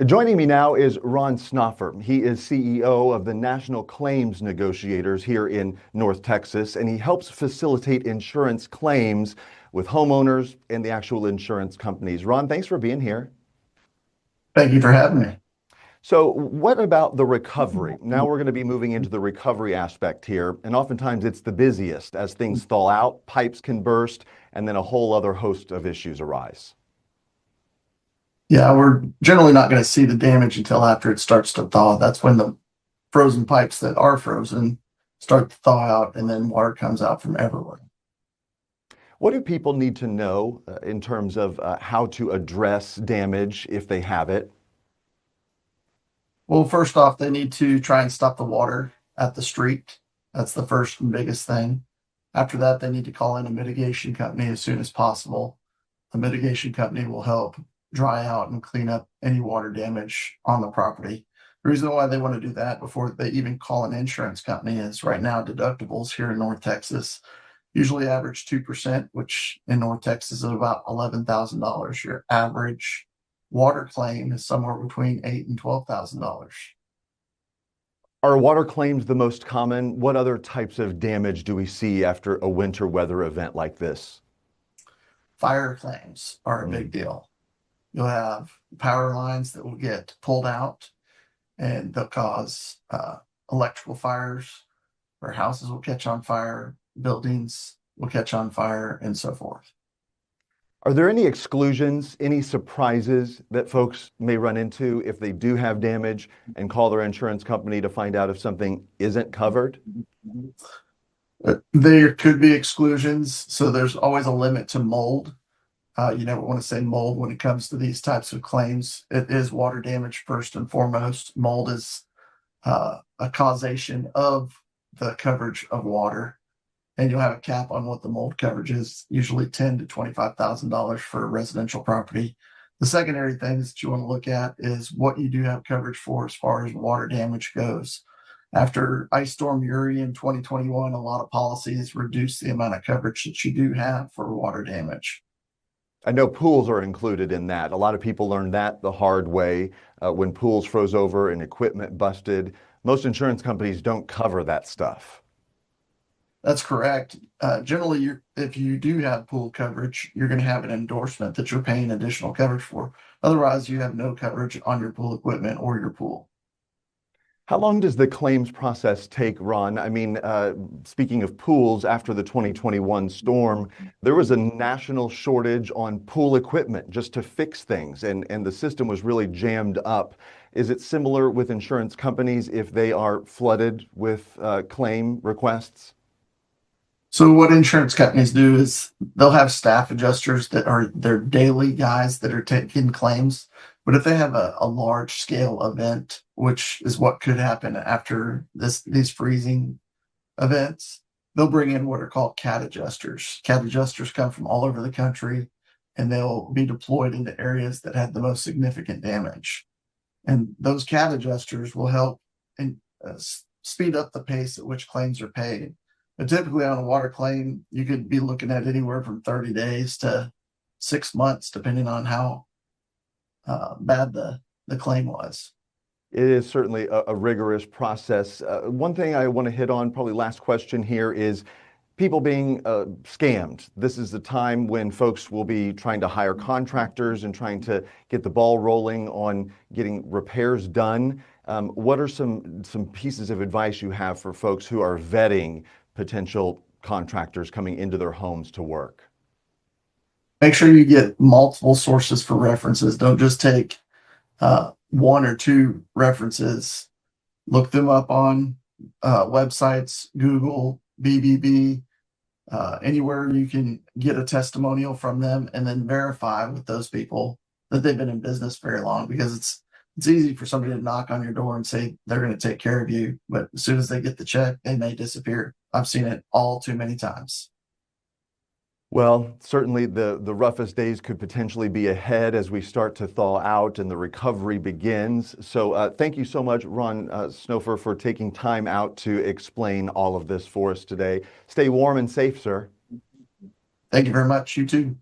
Joining me now is Ron Snouffer. He is CEO of the National Claims Negotiators here in North Texas, and he helps facilitate insurance claims with homeowners and the actual insurance companies. Ron, thanks for being here. Thank you for having me. So, what about the recovery? Now we're going to be moving into the recovery aspect here, and oftentimes it's the busiest. As things thaw out, pipes can burst, and then a whole other host of issues arise. Yeah, we're generally not going to see the damage until after it starts to thaw. That's when the frozen pipes that are frozen start to thaw out and then water comes out from everywhere. What do people need to know in terms of how to address damage if they have it? Well, first off, they need to try and stop the water at the street. That's the first and biggest thing. After that, they need to call in a mitigation company as soon as possible. A mitigation company will help dry out and clean up any water damage on the property. The reason why they want to do that before they even call an insurance company is right now deductibles here in North Texas usually average 2%, which in North Texas is about $11,000. Your average water claim is somewhere between $8,000 and $12,000. Are water claims the most common? What other types of damage do we see after a winter weather event like this? Fire claims are a Mm. big deal. You'll have power lines that will get pulled out and they'll cause electrical fires, where houses will catch on fire, buildings will catch on fire, and so forth. Are there any exclusions, any surprises that folks may run into if they do have damage and call their insurance company to find out if something isn't covered? There could be exclusions, so there's always a limit to mold. You never want to say mold when it comes to these types of claims. It is water damage first and foremost. Mold is a causation of the coverage of water, and you'll have a cap on what the mold coverage is, usually $10,000 to $25,000 for a residential property. The secondary things that you want to look at is what you do have coverage for as far as water damage goes. After Ice Storm Uri in 2021, a lot of policies reduced the amount of coverage that you do have for water damage. I know pools are included in that. A lot of people learned that the hard way when pools froze over and equipment busted. Most insurance companies don't cover that stuff. That's correct. Generally, if you do have pool coverage, you're going to have an endorsement that you're paying additional coverage for. Otherwise, you have no coverage on your pool equipment or your pool. How long does the claims process take, Ron? I mean, speaking of pools, after the 2021 storm, there was a national shortage on pool equipment just to fix things, and the system was really jammed up. Is it similar with insurance companies if they are flooded with claim requests? So what insurance companies do is they'll have staff adjusters that are their daily guys that are taking claims. But if they have a large scale event, which is what could happen after these freezing events, they'll bring in what are called cat adjusters. Cat adjusters come from all over the country and they'll be deployed into areas that had the most significant damage. And those cat adjusters will help and speed up the pace at which claims are paid. But typically on a water claim, you could be looking at anywhere from 30 days to 6 months, depending on how bad the claim was. It is certainly a rigorous process. One thing I want to hit on, probably last question here, is people being scammed. This is the time when folks will be trying to hire contractors and trying to get the ball rolling on getting repairs done. What are some pieces of advice you have for folks who are vetting potential contractors coming into their homes to work? Make sure you get multiple sources for references. Don't just take one or two references. Look them up on websites, Google, BBB, anywhere you can get a testimonial from them, and then verify with those people that they've been in business very long, because it's easy for somebody to knock on your door and say they're going to take care of you, but as soon as they get the check, they may disappear. I've seen it all too many times. Well, certainly the roughest days could potentially be ahead as we start to thaw out and the recovery begins. So thank you so much, Ron Snouffer, for taking time out to explain all of this for us today. Stay warm and safe, sir. Thank you very much. You too.